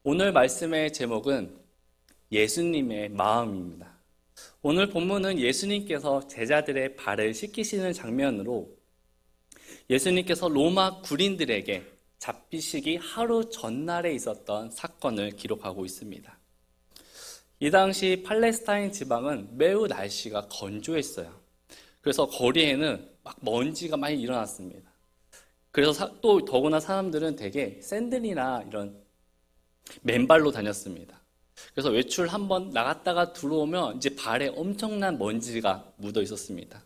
오늘 말씀의 제목은 예수님의 마음입니다. 오늘 본문은 예수님께서 제자들의 발을 씻기시는 장면으로 예수님께서 로마 군인들에게 잡히시기 하루 전날에 있었던 사건을 기록하고 있습니다. 이 당시 팔레스타인 지방은 매우 날씨가 건조했어요. 그래서 거리에는 막 먼지가 많이 일어났습니다. 그래서 또 더구나 사람들은 대개 샌들이나 이런 맨발로 다녔습니다. 그래서 외출 한번 나갔다가 들어오면 이제 발에 엄청난 먼지가 묻어 있었습니다.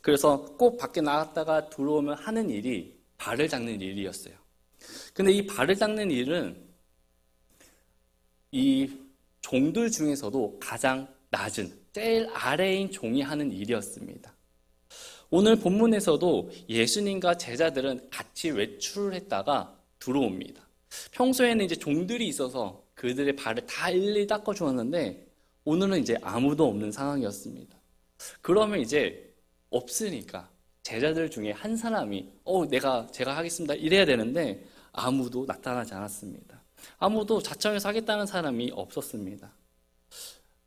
그래서 꼭 밖에 나갔다가 들어오면 하는 일이 발을 닦는 일이었어요. 근데 이 발을 닦는 일은 이 종들 중에서도 가장 낮은, 제일 아래인 종이 하는 일이었습니다. 오늘 본문에서도 예수님과 제자들은 같이 외출을 했다가 들어옵니다. 평소에는 이제 종들이 있어서 그들의 발을 다 일일이 닦아 주었는데 오늘은 이제 아무도 없는 상황이었습니다. 그러면 이제 없으니까 제자들 중에 한 사람이 제가 하겠습니다 이래야 되는데 아무도 나타나지 않았습니다. 아무도 자청해서 하겠다는 사람이 없었습니다.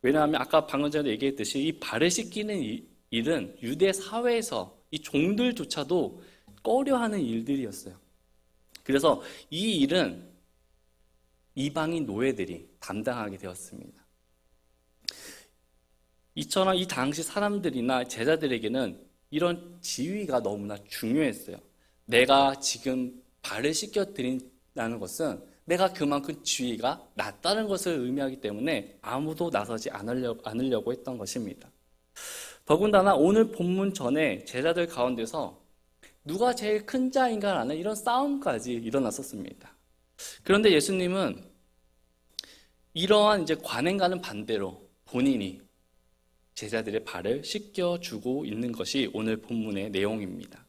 왜냐하면 아까 방금 전에 얘기했듯이 이 발을 씻기는 일은 유대 사회에서 이 종들조차도 꺼려하는 일들이었어요. 그래서 이 일은 이방인 노예들이 담당하게 되었습니다. 이처럼 이 당시 사람들이나 제자들에게는 이런 지위가 너무나 중요했어요. 내가 지금 발을 씻겨드린다는 것은 내가 그만큼 지위가 낮다는 것을 의미하기 때문에 아무도 나서지 않으려고 했던 것입니다. 더군다나 오늘 본문 전에 제자들 가운데서 누가 제일 큰 자인가라는 이런 싸움까지 일어났었습니다. 그런데 예수님은 이러한 이제 관행과는 반대로 본인이 제자들의 발을 씻겨주고 있는 것이 오늘 본문의 내용입니다.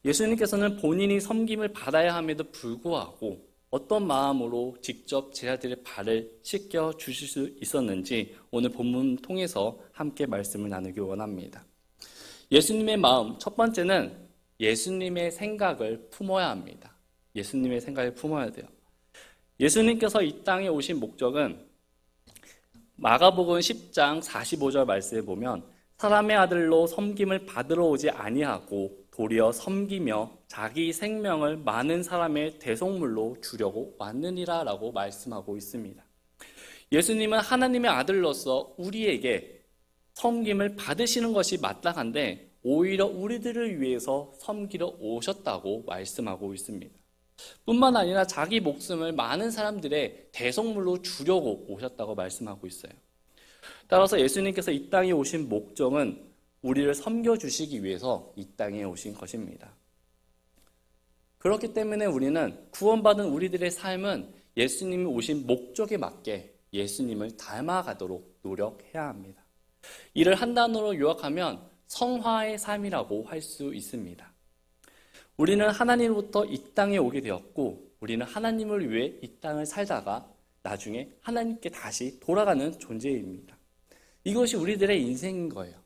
예수님께서는 본인이 섬김을 받아야 함에도 불구하고 어떤 마음으로 직접 제자들의 발을 씻겨주실 수 있었는지 오늘 본문 통해서 함께 말씀을 나누기 원합니다. 예수님의 마음, 첫 번째는 예수님의 생각을 품어야 합니다. 예수님의 생각을 품어야 돼요. 예수님께서 이 땅에 오신 목적은 마가복음 10장 45절 말씀에 보면 사람의 아들로 섬김을 받으러 오지 아니하고 도리어 섬기며 자기 생명을 많은 사람의 대속물로 주려고 왔느니라 라고 말씀하고 있습니다. 예수님은 하나님의 아들로서 우리에게 섬김을 받으시는 것이 마땅한데 오히려 우리들을 위해서 섬기러 오셨다고 말씀하고 있습니다. 뿐만 아니라 자기 목숨을 많은 사람들의 대속물로 주려고 오셨다고 말씀하고 있어요. 따라서 예수님께서 이 땅에 오신 목적은 우리를 섬겨주시기 위해서 이 땅에 오신 것입니다. 그렇기 때문에 우리는 구원받은 우리들의 삶은 예수님이 오신 목적에 맞게 예수님을 닮아가도록 노력해야 합니다. 이를 한 단어로 요약하면 성화의 삶이라고 할 수 있습니다. 우리는 하나님으로부터 이 땅에 오게 되었고 우리는 하나님을 위해 이 땅을 살다가 나중에 하나님께 다시 돌아가는 존재입니다. 이것이 우리들의 인생인 거예요.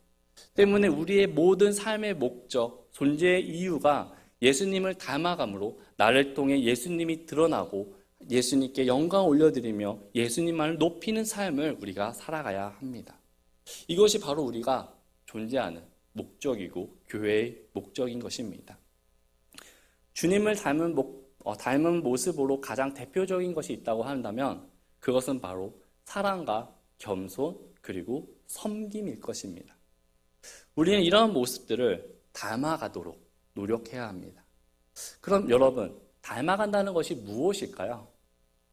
때문에 우리의 모든 삶의 목적, 존재의 이유가 예수님을 닮아감으로 나를 통해 예수님이 드러나고 예수님께 영광을 올려드리며 예수님만을 높이는 삶을 우리가 살아가야 합니다. 이것이 바로 우리가 존재하는 목적이고 교회의 목적인 것입니다. 주님을 닮은 모습으로 가장 대표적인 것이 있다고 한다면 그것은 바로 사랑과 겸손 그리고 섬김일 것입니다. 우리는 이런 모습들을 닮아가도록 노력해야 합니다. 그럼 여러분, 닮아간다는 것이 무엇일까요?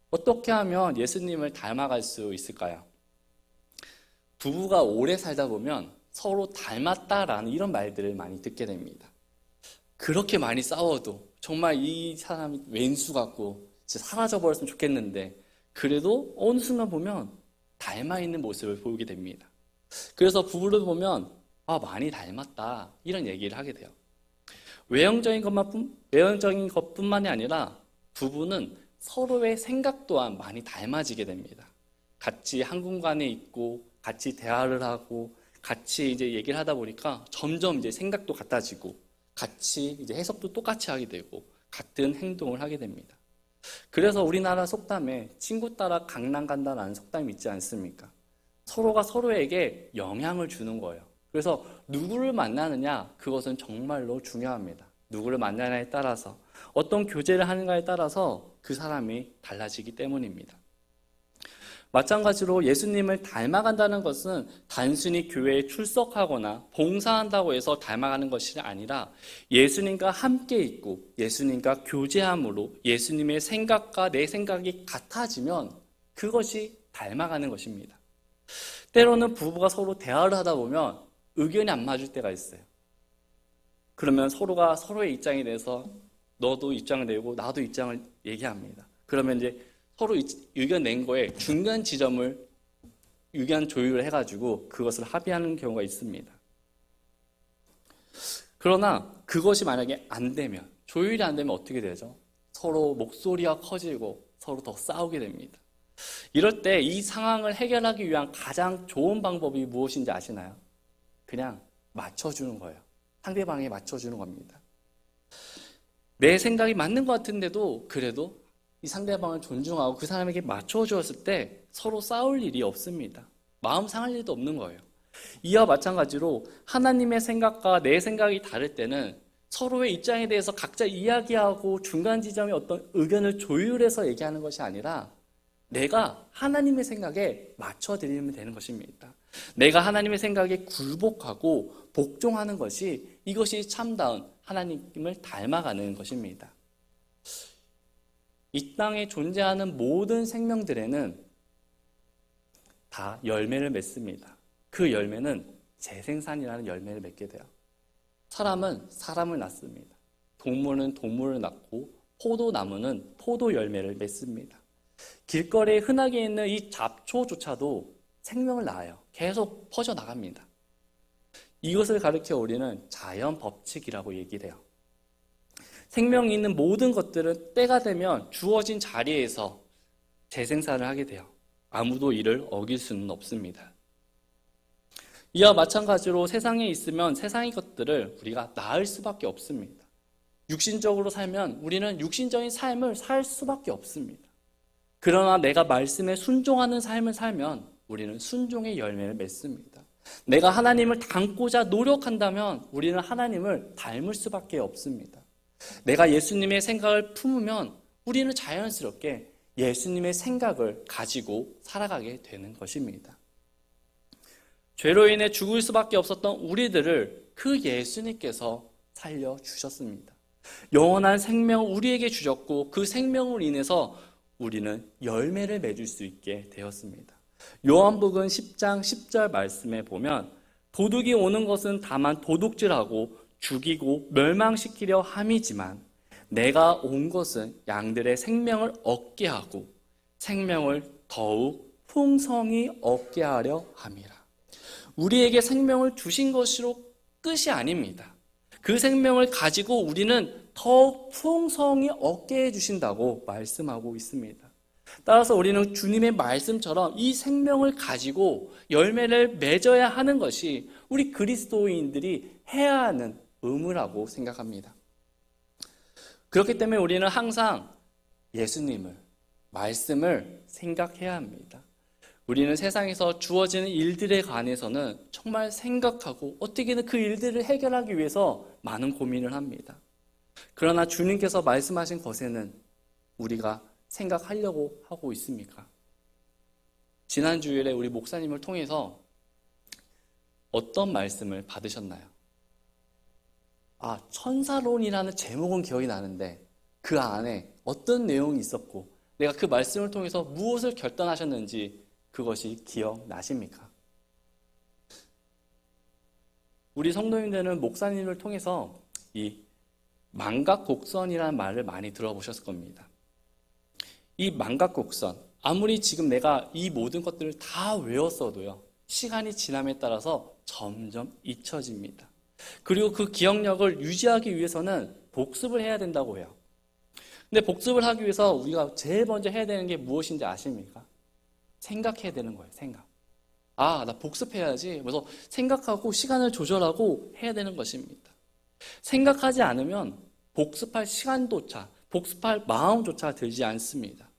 어떻게 하면 예수님을 닮아갈 수 있을까요? 부부가 오래 살다 보면 서로 닮았다라는 이런 말들을 많이 듣게 됩니다. 그렇게 많이 싸워도 정말 이 사람이 왼수 같고 진짜 사라져버렸으면 좋겠는데 그래도 어느 순간 보면 닮아있는 모습을 보이게 됩니다. 그래서 부부를 보면 많이 닮았다 이런 얘기를 하게 돼요. 외형적인 것뿐만이 아니라 부부는 서로의 생각 또한 많이 닮아지게 됩니다. 같이 한 공간에 있고 같이 대화를 하고 같이 이제 얘기를 하다 보니까 점점 이제 생각도 같아지고 같이 이제 해석도 똑같이 하게 되고 같은 행동을 하게 됩니다. 그래서 우리나라 속담에 친구 따라 강남 간다라는 속담이 있지 않습니까? 서로가 서로에게 영향을 주는 거예요. 그래서 누구를 만나느냐, 그것은 정말로 중요합니다. 누구를 만나느냐에 따라서, 어떤 교제를 하는가에 따라서 그 사람이 달라지기 때문입니다. 마찬가지로 예수님을 닮아간다는 것은 단순히 교회에 출석하거나 봉사한다고 해서 닮아가는 것이 아니라 예수님과 함께 있고 예수님과 교제함으로 예수님의 생각과 내 생각이 같아지면 그것이 닮아가는 것입니다. 때로는 부부가 서로 대화를 하다 보면 의견이 안 맞을 때가 있어요. 그러면 서로가 서로의 입장에 대해서 너도 입장을 내고 나도 입장을 얘기합니다. 그러면 이제 서로 의견 낸 거에 중간 지점을 의견 조율을 해가지고 그것을 합의하는 경우가 있습니다. 그러나 그것이 만약에 안 되면, 조율이 안 되면 어떻게 되죠? 서로 목소리가 커지고 서로 더 싸우게 됩니다. 이럴 때 이 상황을 해결하기 위한 가장 좋은 방법이 무엇인지 아시나요? 그냥 맞춰주는 거예요. 상대방에 맞춰주는 겁니다. 내 생각이 맞는 것 같은데도 그래도 이 상대방을 존중하고 그 사람에게 맞춰주었을 때 서로 싸울 일이 없습니다. 마음 상할 일도 없는 거예요. 이와 마찬가지로 하나님의 생각과 내 생각이 다를 때는 서로의 입장에 대해서 각자 이야기하고 중간 지점에 어떤 의견을 조율해서 얘기하는 것이 아니라 내가 하나님의 생각에 맞춰드리면 되는 것입니다. 내가 하나님의 생각에 굴복하고 복종하는 것이, 이것이 참다운 하나님을 닮아가는 것입니다. 이 땅에 존재하는 모든 생명들에는 다 열매를 맺습니다. 그 열매는 재생산이라는 열매를 맺게 돼요. 사람은 사람을 낳습니다. 동물은 동물을 낳고 포도나무는 포도 열매를 맺습니다. 길거리에 흔하게 있는 이 잡초조차도 생명을 낳아요. 계속 퍼져나갑니다. 이것을 가르쳐 우리는 자연 법칙이라고 얘기를 해요. 생명이 있는 모든 것들은 때가 되면 주어진 자리에서 재생산을 하게 돼요. 아무도 이를 어길 수는 없습니다. 이와 마찬가지로 세상에 있으면 세상의 것들을 우리가 낳을 수밖에 없습니다. 육신적으로 살면 우리는 육신적인 삶을 살 수밖에 없습니다. 그러나 내가 말씀에 순종하는 삶을 살면 우리는 순종의 열매를 맺습니다. 내가 하나님을 닮고자 노력한다면 우리는 하나님을 닮을 수밖에 없습니다. 내가 예수님의 생각을 품으면 우리는 자연스럽게 예수님의 생각을 가지고 살아가게 되는 것입니다. 죄로 인해 죽을 수밖에 없었던 우리들을 그 예수님께서 살려주셨습니다. 영원한 생명을 우리에게 주셨고 그 생명으로 인해서 우리는 열매를 맺을 수 있게 되었습니다. 요한복음 10장 10절 말씀에 보면 도둑이 오는 것은 다만 도둑질하고 죽이고 멸망시키려 함이지만 내가 온 것은 양들의 생명을 얻게 하고 생명을 더욱 풍성히 얻게 하려 함이라. 우리에게 생명을 주신 것으로 끝이 아닙니다. 그 생명을 가지고 우리는 더욱 풍성히 얻게 해주신다고 말씀하고 있습니다. 따라서 우리는 주님의 말씀처럼 이 생명을 가지고 열매를 맺어야 하는 것이 우리 그리스도인들이 해야 하는 의무라고 생각합니다. 그렇기 때문에 우리는 항상 예수님을, 말씀을 생각해야 합니다. 우리는 세상에서 주어지는 일들에 관해서는 정말 생각하고 어떻게든 그 일들을 해결하기 위해서 많은 고민을 합니다. 그러나 주님께서 말씀하신 것에는 우리가 생각하려고 하고 있습니까? 지난 주일에 우리 목사님을 통해서 어떤 말씀을 받으셨나요? 천사론이라는 제목은 기억이 나는데 그 안에 어떤 내용이 있었고 내가 그 말씀을 통해서 무엇을 결단하셨는지 그것이 기억나십니까? 우리 성도님들은 목사님을 통해서 이 망각곡선이라는 말을 많이 들어보셨을 겁니다. 이 망각곡선, 아무리 지금 내가 이 모든 것들을 다 외웠어도요, 시간이 지남에 따라서 점점 잊혀집니다. 그리고 그 기억력을 유지하기 위해서는 복습을 해야 된다고 해요. 근데 복습을 하기 위해서 우리가 제일 먼저 해야 되는 게 무엇인지 아십니까? 생각해야 되는 거예요, 생각. 나 복습해야지. 그래서 생각하고 시간을 조절하고 해야 되는 것입니다. 생각하지 않으면 복습할 시간조차, 복습할 마음조차 들지 않습니다.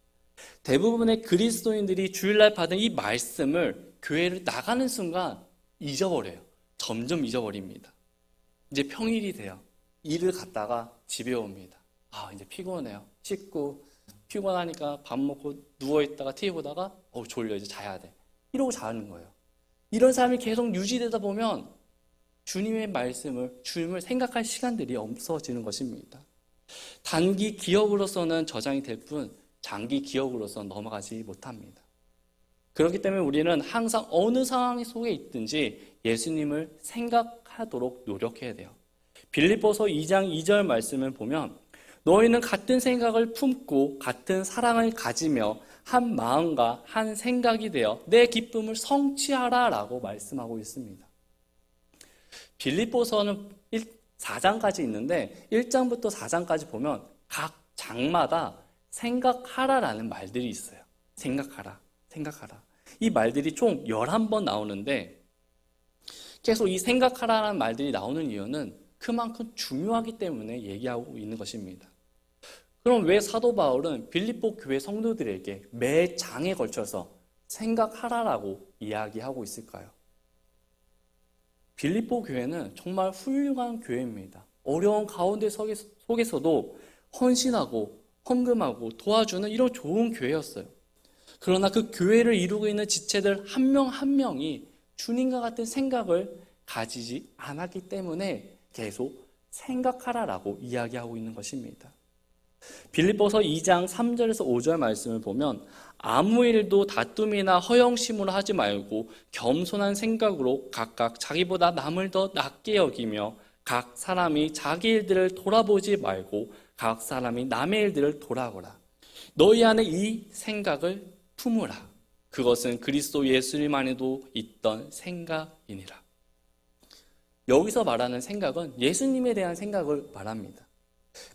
대부분의 그리스도인들이 주일날 받은 이 말씀을 교회를 나가는 순간 잊어버려요. 점점 잊어버립니다. 이제 평일이 돼요. 일을 갔다가 집에 옵니다. 이제 피곤해요. 씻고 피곤하니까 밥 먹고 누워있다가 TV 보다가 졸려, 이제 자야 돼. 이러고 자는 거예요. 이런 삶이 계속 유지되다 보면 주님의 말씀을, 주님을 생각할 시간들이 없어지는 것입니다. 단기 기억으로서는 저장이 될 뿐 장기 기억으로서는 넘어가지 못합니다. 그렇기 때문에 우리는 항상 어느 상황 속에 있든지 예수님을 생각하도록 노력해야 돼요. 빌립보서 2장 2절 말씀을 보면 너희는 같은 생각을 품고 같은 사랑을 가지며 한 마음과 한 생각이 되어 내 기쁨을 성취하라 라고 말씀하고 있습니다. 빌립보서는 4장까지 있는데 1장부터 4장까지 보면 각 장마다 생각하라라는 말들이 있어요. 생각하라, 생각하라. 이 말들이 총 11번 나오는데 계속 이 생각하라는 말들이 나오는 이유는 그만큼 중요하기 때문에 얘기하고 있는 것입니다. 그럼 왜 사도 바울은 빌립보 교회 성도들에게 매 장에 걸쳐서 생각하라라고 이야기하고 있을까요? 빌립보 교회는 정말 훌륭한 교회입니다. 어려운 가운데 속에서도 헌신하고 헌금하고 도와주는 이런 좋은 교회였어요. 그러나 그 교회를 이루고 있는 지체들 한 명 한 명이 주님과 같은 생각을 가지지 않았기 때문에 계속 생각하라라고 이야기하고 있는 것입니다. 빌립보서 2장 3절에서 5절 말씀을 보면 아무 일도 다툼이나 허영심으로 하지 말고 겸손한 생각으로 각각 자기보다 남을 더 낮게 여기며 각 사람이 자기 일들을 돌아보지 말고 각 사람이 남의 일들을 돌아보라. 너희 안에 이 생각을 품으라. 그것은 그리스도 예수님 안에도 있던 생각이니라. 여기서 말하는 생각은 예수님에 대한 생각을 말합니다.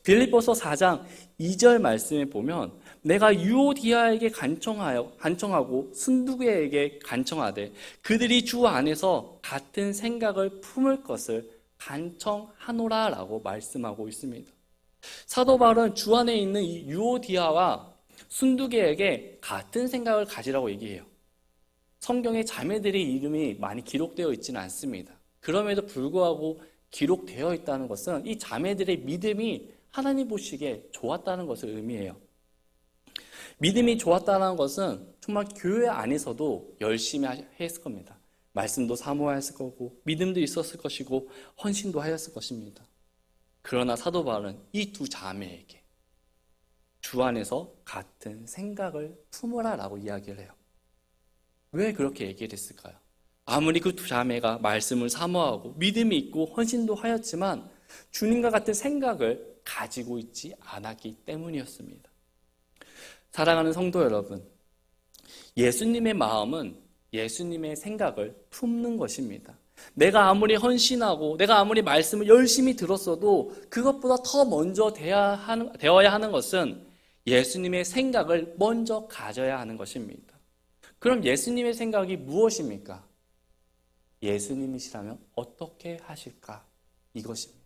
빌립보서 4장 2절 말씀에 보면 내가 유오디아에게 간청하고 순두계에게 간청하되 그들이 주 안에서 같은 생각을 품을 것을 간청하노라 라고 말씀하고 있습니다. 사도 바울은 주 안에 있는 이 유오디아와 순두계에게 같은 생각을 가지라고 얘기해요. 성경에 자매들의 이름이 많이 기록되어 있지는 않습니다. 그럼에도 불구하고 기록되어 있다는 것은 이 자매들의 믿음이 하나님 보시기에 좋았다는 것을 의미해요. 믿음이 좋았다는 것은 정말 교회 안에서도 열심히 했을 겁니다. 말씀도 사모하였을 거고 믿음도 있었을 것이고 헌신도 하였을 것입니다. 그러나 사도 바울은 이 두 자매에게 주 안에서 같은 생각을 품으라 라고 이야기를 해요. 왜 그렇게 얘기를 했을까요? 아무리 그 두 자매가 말씀을 사모하고 믿음이 있고 헌신도 하였지만 주님과 같은 생각을 가지고 있지 않았기 때문이었습니다. 사랑하는 성도 여러분, 예수님의 마음은 예수님의 생각을 품는 것입니다. 내가 아무리 헌신하고 내가 아무리 말씀을 열심히 들었어도 그것보다 더 먼저 되어야 하는 것은 예수님의 생각을 먼저 가져야 하는 것입니다. 그럼 예수님의 생각이 무엇입니까? 예수님이시라면 어떻게 하실까? 이것입니다.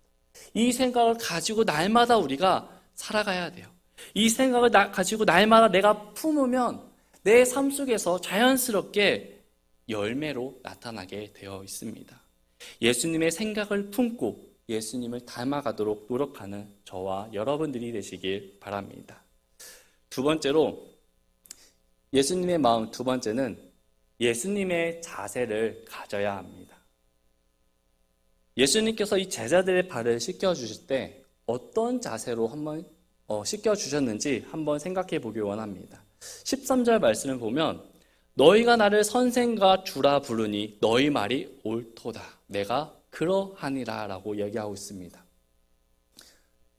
이 생각을 가지고 날마다 우리가 살아가야 돼요. 이 생각을 가지고 날마다 내가 품으면 내 삶 속에서 자연스럽게 열매로 나타나게 되어 있습니다. 예수님의 생각을 품고 예수님을 닮아가도록 노력하는 저와 여러분들이 되시길 바랍니다. 두 번째로 예수님의 마음 두 번째는 예수님의 자세를 가져야 합니다. 예수님께서 이 제자들의 발을 씻겨주실 때 어떤 자세로 한번 씻겨주셨는지 한번 생각해 보기 원합니다. 13절 말씀을 보면 너희가 나를 선생과 주라 부르니 너희 말이 옳도다. 내가 그러하니라 라고 얘기하고 있습니다.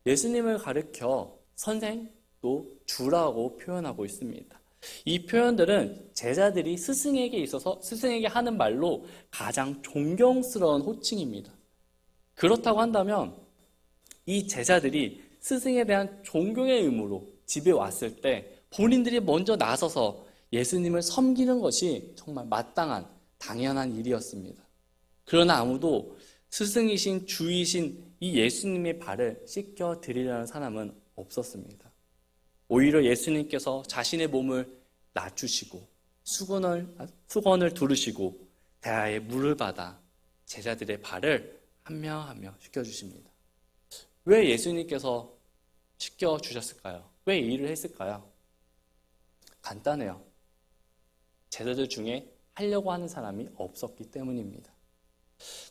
예수님을 가르쳐 선생 또 주라고 표현하고 있습니다. 이 표현들은 제자들이 스승에게 하는 말로 가장 존경스러운 호칭입니다. 그렇다고 한다면 이 제자들이 스승에 대한 존경의 의무로 집에 왔을 때 본인들이 먼저 나서서 예수님을 섬기는 것이 정말 마땅한 당연한 일이었습니다. 그러나 아무도 스승이신 주이신 이 예수님의 발을 씻겨 드리려는 사람은 없었습니다. 오히려 예수님께서 자신의 몸을 낮추시고 수건을 두르시고 대야에 물을 받아 제자들의 발을 한 명 한 명 씻겨주십니다. 왜 예수님께서 씻겨주셨을까요? 왜 이 일을 했을까요? 간단해요. 제자들 중에 하려고 하는 사람이 없었기 때문입니다.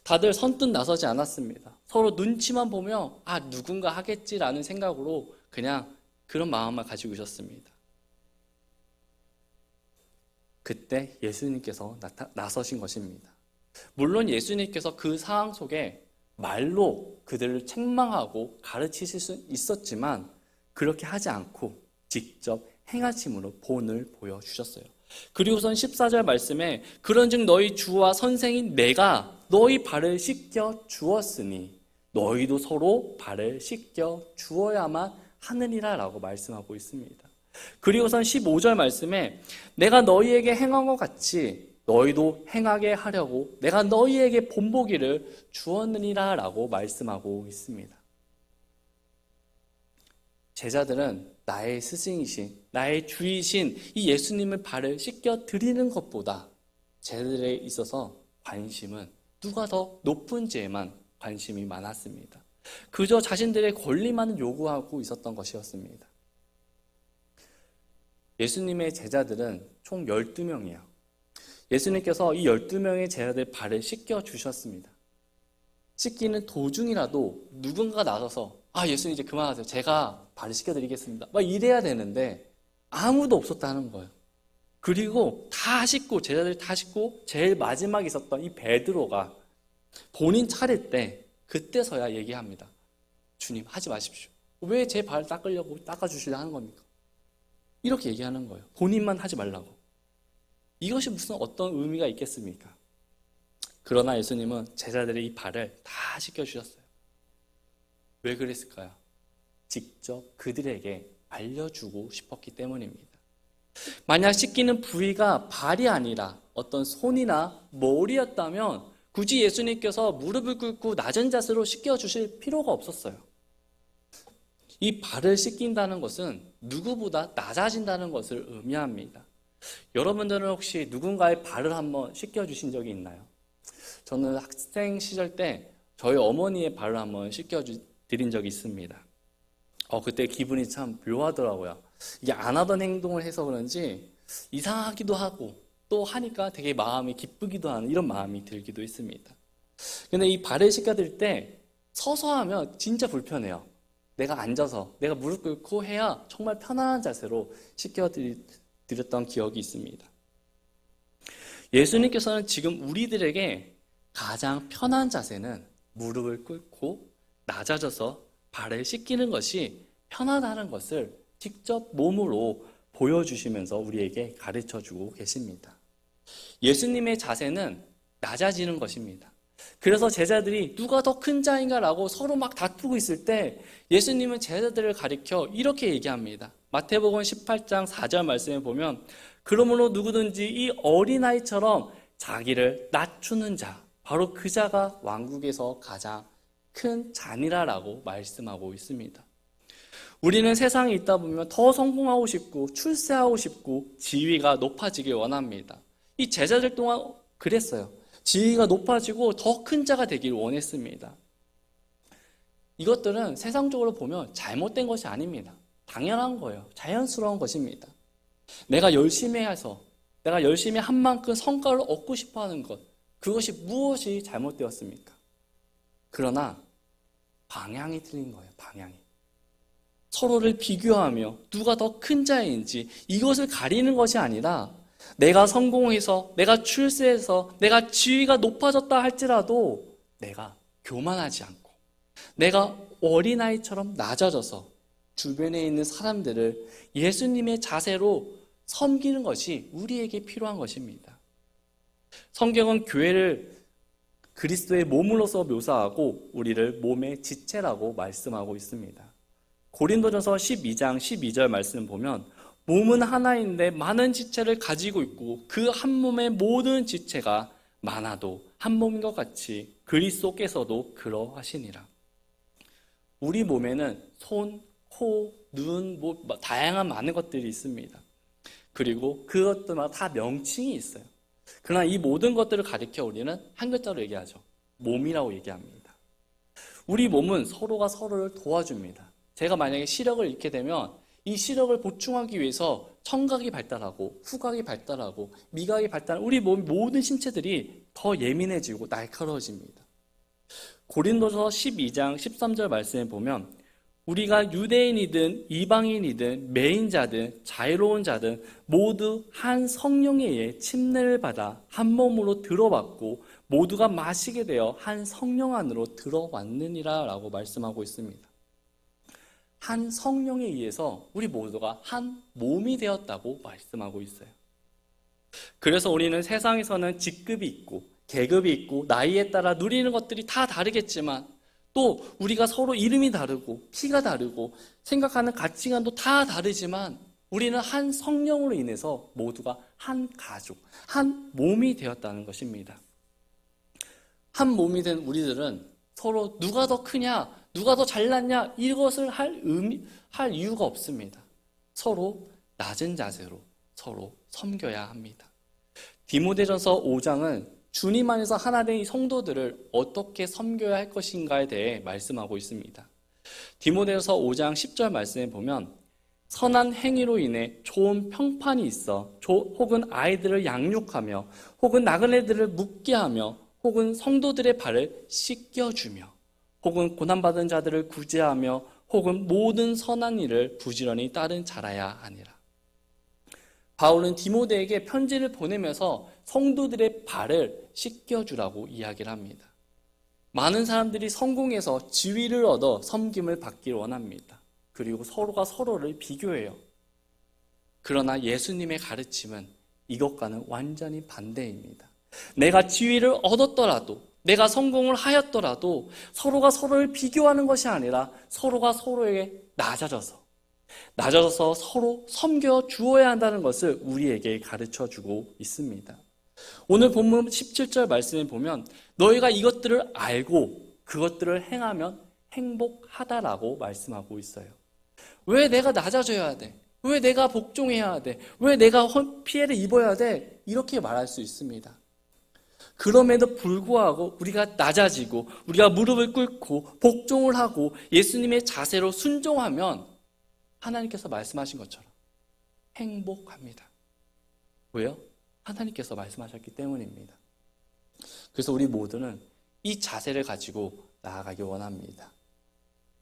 다들 선뜻 나서지 않았습니다. 서로 눈치만 보며 누군가 하겠지라는 생각으로 그냥 그런 마음만 가지고 있었습니다. 그때 예수님께서 나서신 것입니다. 물론 예수님께서 그 상황 속에 말로 그들을 책망하고 가르치실 수 있었지만 그렇게 하지 않고 직접 행하심으로 본을 보여주셨어요. 그리고선 14절 말씀에 그런즉 너희 주와 선생인 내가 너희 발을 씻겨 주었으니 너희도 서로 발을 씻겨 주어야만 하느니라 라고 말씀하고 있습니다. 그리고선 15절 말씀에 내가 너희에게 행한 것 같이 너희도 행하게 하려고 내가 너희에게 본보기를 주었느니라 라고 말씀하고 있습니다. 제자들은 나의 스승이신 나의 주이신 이 예수님의 발을 씻겨 드리는 것보다 제자들에 있어서 관심은 누가 더 높은 죄에만 관심이 많았습니다. 그저 자신들의 권리만을 요구하고 있었던 것이었습니다. 예수님의 제자들은 총 12명이에요. 예수님께서 이 12명의 제자들 발을 씻겨 주셨습니다. 씻기는 도중이라도 누군가 나서서 예수님 이제 그만하세요. 제가 발을 씻겨드리겠습니다. 막 이래야 되는데 아무도 없었다는 거예요. 그리고 다 씻고 제자들 다 씻고 제일 마지막에 있었던 이 베드로가 본인 차릴 때 그때서야 얘기합니다. 주님 하지 마십시오. 왜 제 발 닦으려고 닦아주시려 하는 겁니까? 이렇게 얘기하는 거예요. 본인만 하지 말라고. 이것이 무슨 어떤 의미가 있겠습니까? 그러나 예수님은 제자들의 이 발을 다 씻겨주셨어요. 왜 그랬을까요? 직접 그들에게 알려주고 싶었기 때문입니다. 만약 씻기는 부위가 발이 아니라 어떤 손이나 머리였다면 굳이 예수님께서 무릎을 꿇고 낮은 자세로 씻겨주실 필요가 없었어요. 이 발을 씻긴다는 것은 누구보다 낮아진다는 것을 의미합니다. 여러분들은 혹시 누군가의 발을 한번 씻겨주신 적이 있나요? 저는 학생 시절 때 저희 어머니의 발을 한번 씻겨드린 적이 있습니다. 그때 기분이 참 묘하더라고요. 이게 안 하던 행동을 해서 그런지 이상하기도 하고 또 하니까 되게 마음이 기쁘기도 하는 이런 마음이 들기도 했습니다. 근데 이 발을 씻겨드릴 때 서서 하면 진짜 불편해요. 내가 앉아서 내가 무릎 꿇고 해야 정말 편안한 자세로 씻겨드렸던 기억이 있습니다. 예수님께서는 지금 우리들에게 가장 편한 자세는 무릎을 꿇고 낮아져서 발을 씻기는 것이 편하다는 것을 직접 몸으로 보여주시면서 우리에게 가르쳐주고 계십니다. 예수님의 자세는 낮아지는 것입니다. 그래서 제자들이 누가 더 큰 자인가라고 서로 막 다투고 있을 때 예수님은 제자들을 가리켜 이렇게 얘기합니다. 마태복음 18장 4절 말씀에 보면 그러므로 누구든지 이 어린아이처럼 자기를 낮추는 자 바로 그 자가 왕국에서 가장 큰 자니라라고 말씀하고 있습니다. 우리는 세상에 있다 보면 더 성공하고 싶고 출세하고 싶고 지위가 높아지길 원합니다. 이 제자들 동안 그랬어요. 지위가 높아지고 더 큰 자가 되길 원했습니다. 이것들은 세상적으로 보면 잘못된 것이 아닙니다. 당연한 거예요. 자연스러운 것입니다. 내가 열심히 해서 내가 열심히 한 만큼 성과를 얻고 싶어 하는 것, 그것이 무엇이 잘못되었습니까? 그러나 방향이 틀린 거예요. 방향이. 서로를 비교하며 누가 더 큰 자인지 이것을 가리는 것이 아니라 내가 성공해서 내가 출세해서 내가 지위가 높아졌다 할지라도 내가 교만하지 않고 내가 어린아이처럼 낮아져서 주변에 있는 사람들을 예수님의 자세로 섬기는 것이 우리에게 필요한 것입니다. 성경은 교회를 그리스도의 몸으로서 묘사하고 우리를 몸의 지체라고 말씀하고 있습니다. 고린도전서 12장 12절 말씀 보면 몸은 하나인데 많은 지체를 가지고 있고 그 한 몸의 모든 지체가 많아도 한 몸인 것 같이 그리스도께서도 그러하시니라. 우리 몸에는 손, 코, 눈, 뭐 다양한 많은 것들이 있습니다. 그리고 그것들마다 다 명칭이 있어요. 그러나 이 모든 것들을 가리켜 우리는 한 글자로 얘기하죠. 몸이라고 얘기합니다. 우리 몸은 서로가 서로를 도와줍니다. 제가 만약에 시력을 잃게 되면 이 시력을 보충하기 위해서 청각이 발달하고 후각이 발달하고 미각이 발달하는 우리 몸 모든 신체들이 더 예민해지고 날카로워집니다. 고린도서 12장 13절 말씀에 보면 우리가 유대인이든 이방인이든 매인자든 자유로운 자든 모두 한 성령에 의해 침례를 받아 한 몸으로 들어왔고 모두가 마시게 되어 한 성령 안으로 들어왔느니라 라고 말씀하고 있습니다. 한 성령에 의해서 우리 모두가 한 몸이 되었다고 말씀하고 있어요. 그래서 우리는 세상에서는 직급이 있고 계급이 있고 나이에 따라 누리는 것들이 다 다르겠지만 또 우리가 서로 이름이 다르고 피가 다르고 생각하는 가치관도 다 다르지만 우리는 한 성령으로 인해서 모두가 한 가족, 한 몸이 되었다는 것입니다. 한 몸이 된 우리들은 서로 누가 더 크냐, 누가 더 잘났냐 이것을 할 이유가 없습니다. 서로 낮은 자세로 서로 섬겨야 합니다. 디모데전서 5장은 주님 안에서 하나 된 이 성도들을 어떻게 섬겨야 할 것인가에 대해 말씀하고 있습니다. 디모데전서 5장 10절 말씀에 보면 선한 행위로 인해 좋은 평판이 있어 혹은 아이들을 양육하며 혹은 나그네들을 묵게 하며 혹은 성도들의 발을 씻겨주며 혹은 고난받은 자들을 구제하며 혹은 모든 선한 일을 부지런히 따른 자라야 하니라. 바울은 디모데에게 편지를 보내면서 성도들의 발을 씻겨주라고 이야기를 합니다. 많은 사람들이 성공해서 지위를 얻어 섬김을 받기를 원합니다. 그리고 서로가 서로를 비교해요. 그러나 예수님의 가르침은 이것과는 완전히 반대입니다. 내가 지위를 얻었더라도 내가 성공을 하였더라도 서로가 서로를 비교하는 것이 아니라 서로가 서로에게 낮아져서 서로 섬겨 주어야 한다는 것을 우리에게 가르쳐 주고 있습니다. 오늘 본문 17절 말씀에 보면 너희가 이것들을 알고 그것들을 행하면 행복하다라고 말씀하고 있어요. 왜 내가 낮아져야 돼? 왜 내가 복종해야 돼? 왜 내가 피해를 입어야 돼? 이렇게 말할 수 있습니다. 그럼에도 불구하고 우리가 낮아지고 우리가 무릎을 꿇고 복종을 하고 예수님의 자세로 순종하면 하나님께서 말씀하신 것처럼 행복합니다. 왜요? 하나님께서 말씀하셨기 때문입니다. 그래서 우리 모두는 이 자세를 가지고 나아가기 원합니다.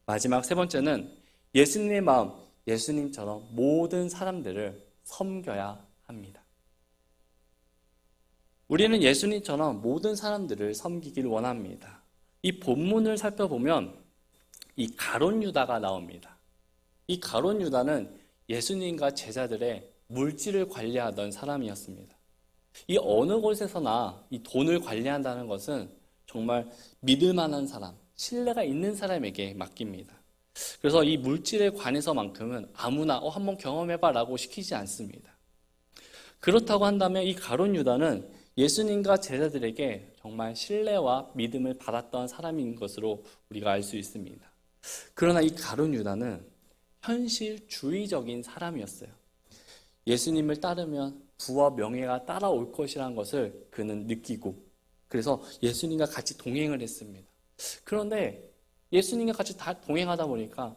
마지막 세 번째는 예수님의 마음, 예수님처럼 모든 사람들을 섬겨야 합니다. 우리는 예수님처럼 모든 사람들을 섬기기를 원합니다. 이 본문을 살펴보면 이 가룟 유다가 나옵니다. 이 가룟 유다는 예수님과 제자들의 물질을 관리하던 사람이었습니다. 이 어느 곳에서나 이 돈을 관리한다는 것은 정말 믿을 만한 사람, 신뢰가 있는 사람에게 맡깁니다. 그래서 이 물질에 관해서만큼은 아무나 한번 경험해봐라고 시키지 않습니다. 그렇다고 한다면 이 가룟 유다는 예수님과 제자들에게 정말 신뢰와 믿음을 받았던 사람인 것으로 우리가 알 수 있습니다. 그러나 이 가룟 유다는 현실주의적인 사람이었어요. 예수님을 따르면 부와 명예가 따라올 것이라는 것을 그는 느끼고 그래서 예수님과 같이 동행을 했습니다. 그런데 예수님과 같이 다 동행하다 보니까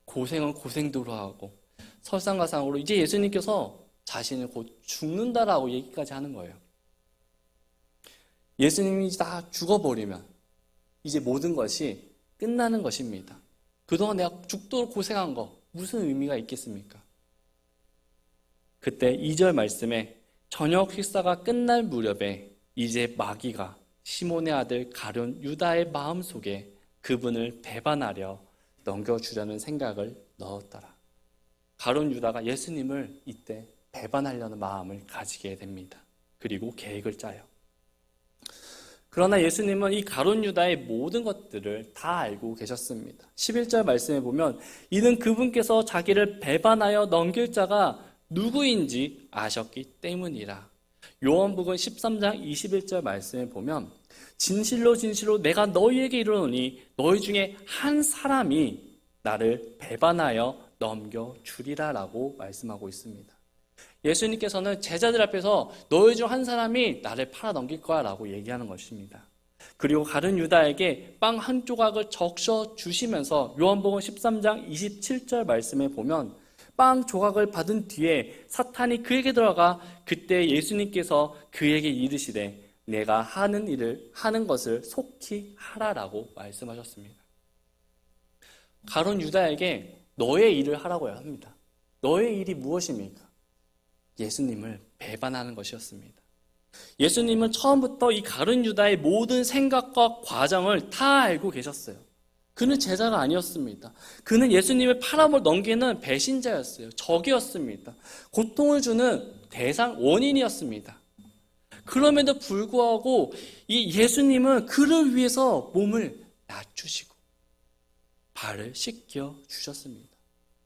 고생은 고생대로 하고 설상가상으로 이제 예수님께서 자신을 곧 죽는다라고 얘기까지 하는 거예요. 예수님이 다 죽어버리면 이제 모든 것이 끝나는 것입니다. 그동안 내가 죽도록 고생한 거 무슨 의미가 있겠습니까? 그때 2절 말씀에 저녁 식사가 끝날 무렵에 이제 마귀가 시몬의 아들 가룟 유다의 마음속에 그분을 배반하려 넘겨주려는 생각을 넣었더라. 가룟 유다가 예수님을 이때 배반하려는 마음을 가지게 됩니다. 그리고 계획을 짜요. 그러나 예수님은 이 가룟 유다의 모든 것들을 다 알고 계셨습니다. 11절 말씀에 보면 이는 그분께서 자기를 배반하여 넘길 자가 누구인지 아셨기 때문이라. 요한복음 13장 21절 말씀에 보면 진실로 진실로 내가 너희에게 이르노니 너희 중에 한 사람이 나를 배반하여 넘겨주리라 라고 말씀하고 있습니다. 예수님께서는 제자들 앞에서 너희 중 한 사람이 나를 팔아 넘길 거야 라고 얘기하는 것입니다. 그리고 가룟 유다에게 빵 한 조각을 적셔 주시면서 요한복음 13장 27절 말씀에 보면 빵 조각을 받은 뒤에 사탄이 그에게 들어가 그때 예수님께서 그에게 이르시되 내가 하는 일을 하는 것을 속히 하라라고 말씀하셨습니다. 가룟 유다에게 너의 일을 하라고 합니다. 너의 일이 무엇입니까? 예수님을 배반하는 것이었습니다. 예수님은 처음부터 이 가룟 유다의 모든 생각과 과정을 다 알고 계셨어요. 그는 제자가 아니었습니다. 그는 예수님을 팔아먹 넘기는 배신자였어요. 적이었습니다. 고통을 주는 원인이었습니다. 그럼에도 불구하고 이 예수님은 그를 위해서 몸을 낮추시고 발을 씻겨 주셨습니다.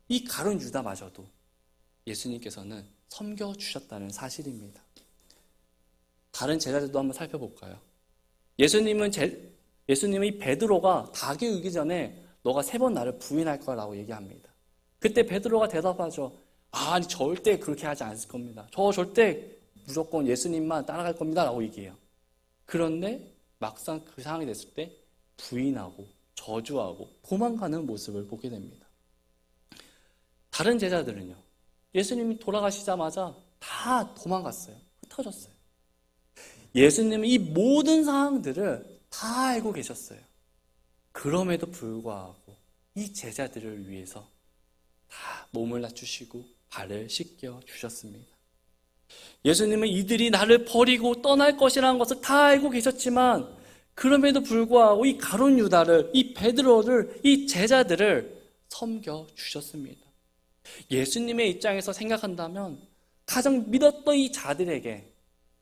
이 가룟 유다마저도 예수님께서는 섬겨주셨다는 사실입니다. 다른 제자들도 한번 살펴볼까요? 예수님은 이 베드로가 닭이 울기 전에 너가 3번 나를 부인할 거라고 얘기합니다. 그때 베드로가 대답하죠. 아니 절대 그렇게 하지 않을 겁니다. 저 절대 무조건 예수님만 따라갈 겁니다 라고 얘기해요. 그런데 막상 그 상황이 됐을 때 부인하고 저주하고 도망가는 모습을 보게 됩니다. 다른 제자들은요. 예수님이 돌아가시자마자 다 도망갔어요. 흩어졌어요. 예수님은 이 모든 상황들을 다 알고 계셨어요. 그럼에도 불구하고 이 제자들을 위해서 다 몸을 낮추시고 발을 씻겨 주셨습니다. 예수님은 이들이 나를 버리고 떠날 것이라는 것을 다 알고 계셨지만 그럼에도 불구하고 이 가룟 유다를, 이 베드로를, 이 제자들을 섬겨 주셨습니다. 예수님의 입장에서 생각한다면 가장 믿었던 이 자들에게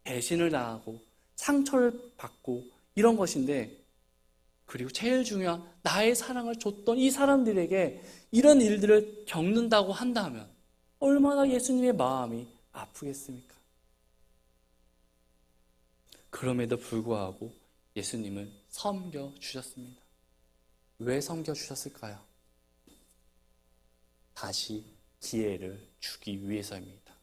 배신을 당하고 상처를 받고 이런 것인데, 그리고 제일 중요한 나의 사랑을 줬던 이 사람들에게 이런 일들을 겪는다고 한다면 얼마나 예수님의 마음이 아프겠습니까? 그럼에도 불구하고 예수님을 섬겨주셨습니다. 왜 섬겨주셨을까요? 다시 기회를 주기 위해서입니다.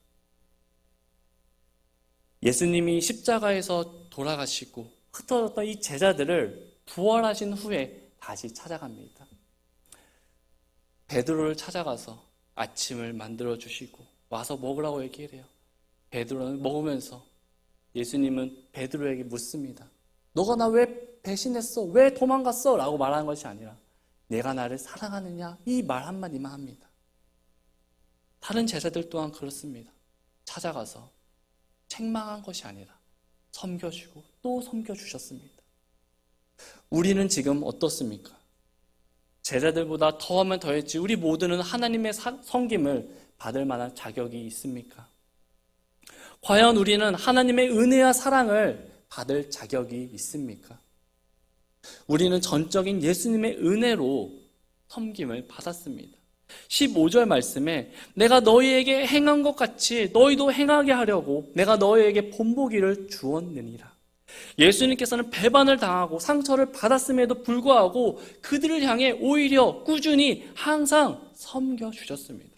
예수님이 십자가에서 돌아가시고 흩어졌던 이 제자들을 부활하신 후에 다시 찾아갑니다. 베드로를 찾아가서 아침을 만들어 주시고 와서 먹으라고 얘기를 해요. 베드로는 먹으면서 예수님은 베드로에게 묻습니다. 너가 나 왜 배신했어? 왜 도망갔어? 라고 말하는 것이 아니라 내가 나를 사랑하느냐? 이 말 한마디만 합니다. 다른 제자들 또한 그렇습니다. 찾아가서 책망한 것이 아니라 섬겨주고 또 섬겨주셨습니다. 우리는 지금 어떻습니까? 제자들보다 더하면 더했지 우리 모두는 하나님의 섬김을 받을 만한 자격이 있습니까? 과연 우리는 하나님의 은혜와 사랑을 받을 자격이 있습니까? 우리는 전적인 예수님의 은혜로 섬김을 받았습니다. 15절 말씀에 내가 너희에게 행한 것 같이 너희도 행하게 하려고 내가 너희에게 본보기를 주었느니라. 예수님께서는 배반을 당하고 상처를 받았음에도 불구하고 그들을 향해 오히려 꾸준히 항상 섬겨주셨습니다.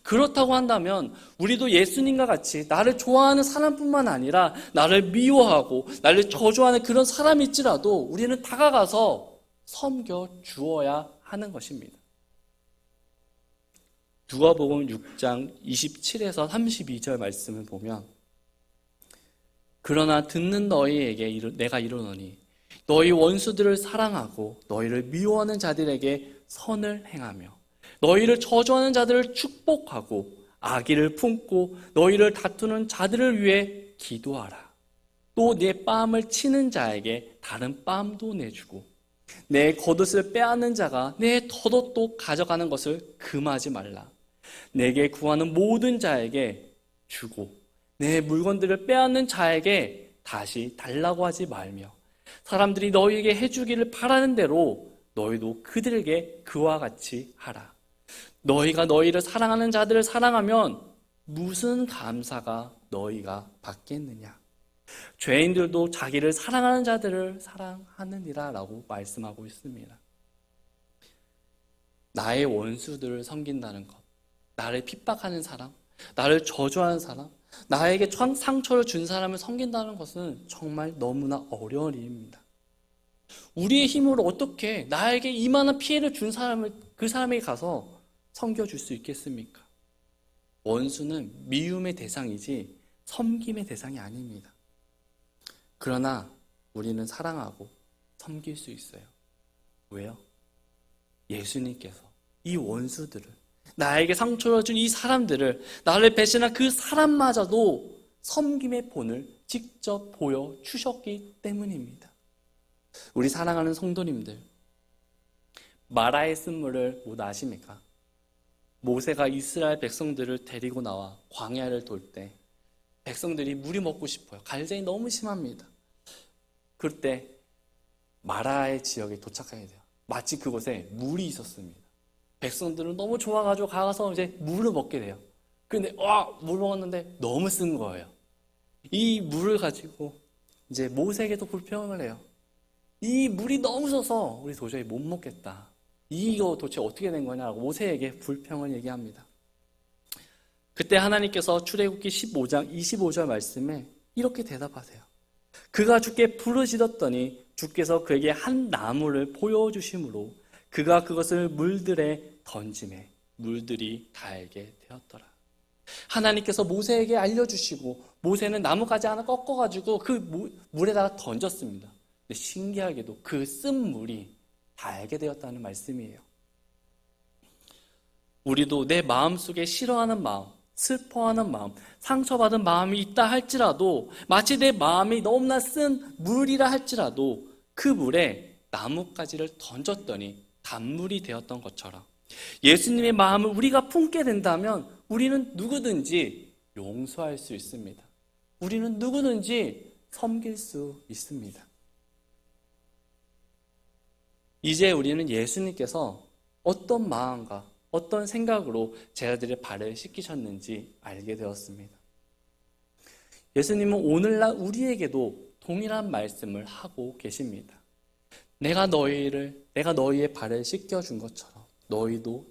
그렇다고 한다면 우리도 예수님과 같이 나를 좋아하는 사람뿐만 아니라 나를 미워하고 나를 저주하는 그런 사람일지라도 우리는 다가가서 섬겨주어야 하는 것입니다. 누가복음 6장 27에서 32절 말씀을 보면 그러나 듣는 너희에게 내가 이르노니 너희 원수들을 사랑하고 너희를 미워하는 자들에게 선을 행하며 너희를 저주하는 자들을 축복하고 악의를 품고 너희를 다투는 자들을 위해 기도하라. 또 내 뺨을 치는 자에게 다른 뺨도 내주고 내 겉옷을 빼앗는 자가 내 겉옷도 가져가는 것을 금하지 말라. 내게 구하는 모든 자에게 주고 내 물건들을 빼앗는 자에게 다시 달라고 하지 말며 사람들이 너희에게 해주기를 바라는 대로 너희도 그들에게 그와 같이 하라. 너희가 너희를 사랑하는 자들을 사랑하면 무슨 감사가 너희가 받겠느냐? 죄인들도 자기를 사랑하는 자들을 사랑하느니라 라고 말씀하고 있습니다. 나의 원수들을 섬긴다는 것, 나를 핍박하는 사람, 나를 저주하는 사람, 나에게 상처를 준 사람을 섬긴다는 것은 정말 너무나 어려운 일입니다. 우리의 힘으로 어떻게 나에게 이만한 피해를 준 사람을 그 사람에게 가서 섬겨줄 수 있겠습니까? 원수는 미움의 대상이지 섬김의 대상이 아닙니다. 그러나 우리는 사랑하고 섬길 수 있어요. 왜요? 예수님께서 이 원수들을, 나에게 상처를 준 이 사람들을, 나를 배신한 그 사람마저도 섬김의 본을 직접 보여주셨기 때문입니다. 우리 사랑하는 성도님들, 마라의 쓴물을 모두 아십니까? 모세가 이스라엘 백성들을 데리고 나와 광야를 돌 때 백성들이 물이 먹고 싶어요. 갈증이 너무 심합니다. 그때 마라의 지역에 도착하게 돼요. 마치 그곳에 물이 있었습니다. 백성들은 너무 좋아가지고 가서 이제 물을 먹게 돼요. 근데 물 먹었는데 너무 쓴 거예요. 이 물을 가지고 이제 모세에게도 불평을 해요. 이 물이 너무 써서 우리 도저히 못 먹겠다. 이거 도대체 어떻게 된 거냐고 모세에게 불평을 얘기합니다. 그때 하나님께서 출애굽기 15장 25절 말씀에 이렇게 대답하세요. 그가 주께 부르짖었더니 주께서 그에게 한 나무를 보여주심으로 그가 그것을 물들에 던지매 물들이 달게 되었더라. 하나님께서 모세에게 알려주시고 모세는 나뭇가지 하나 꺾어가지고 그 물에다가 던졌습니다. 근데 신기하게도 그 쓴 물이 달게 되었다는 말씀이에요. 우리도 내 마음속에 싫어하는 마음, 슬퍼하는 마음, 상처받은 마음이 있다 할지라도 마치 내 마음이 너무나 쓴 물이라 할지라도 그 물에 나뭇가지를 던졌더니 단물이 되었던 것처럼 예수님의 마음을 우리가 품게 된다면 우리는 누구든지 용서할 수 있습니다. 우리는 누구든지 섬길 수 있습니다. 이제 우리는 예수님께서 어떤 마음과 어떤 생각으로 제자들의 발을 씻기셨는지 알게 되었습니다. 예수님은 오늘날 우리에게도 동일한 말씀을 하고 계십니다. 내가 너희의 발을 씻겨준 것처럼 너희도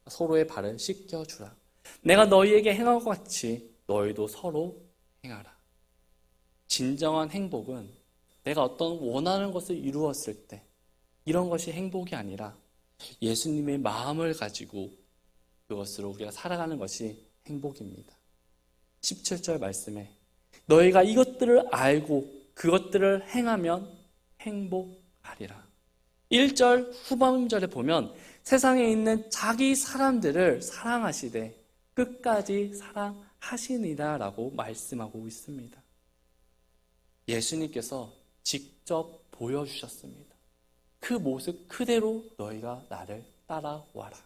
서로의 발을 씻겨주라. 내가 너희에게 행한 것 같이 너희도 서로 행하라. 진정한 행복은 내가 어떤 원하는 것을 이루었을 때 이런 것이 행복이 아니라 예수님의 마음을 가지고 그것으로 우리가 살아가는 것이 행복입니다. 17절 말씀에 너희가 이것들을 알고 그것들을 행하면 행복하리라. 1절 후반절에 보면 세상에 있는 자기 사람들을 사랑하시되 끝까지 사랑하시니라 라고 말씀하고 있습니다. 예수님께서 직접 보여주셨습니다. 그 모습 그대로 너희가 나를 따라와라.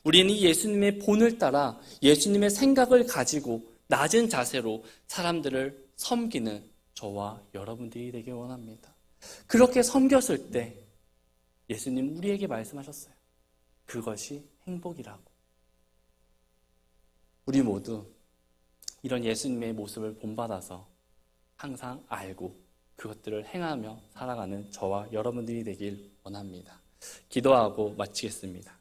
우리는 이 예수님의 본을 따라 예수님의 생각을 가지고 낮은 자세로 사람들을 섬기는 저와 여러분들이 되길 원합니다. 그렇게 섬겼을 때 예수님 우리에게 말씀하셨어요. 그것이 행복이라고. 우리 모두 이런 예수님의 모습을 본받아서 항상 알고 그것들을 행하며 살아가는 저와 여러분들이 되길 원합니다. 기도하고 마치겠습니다.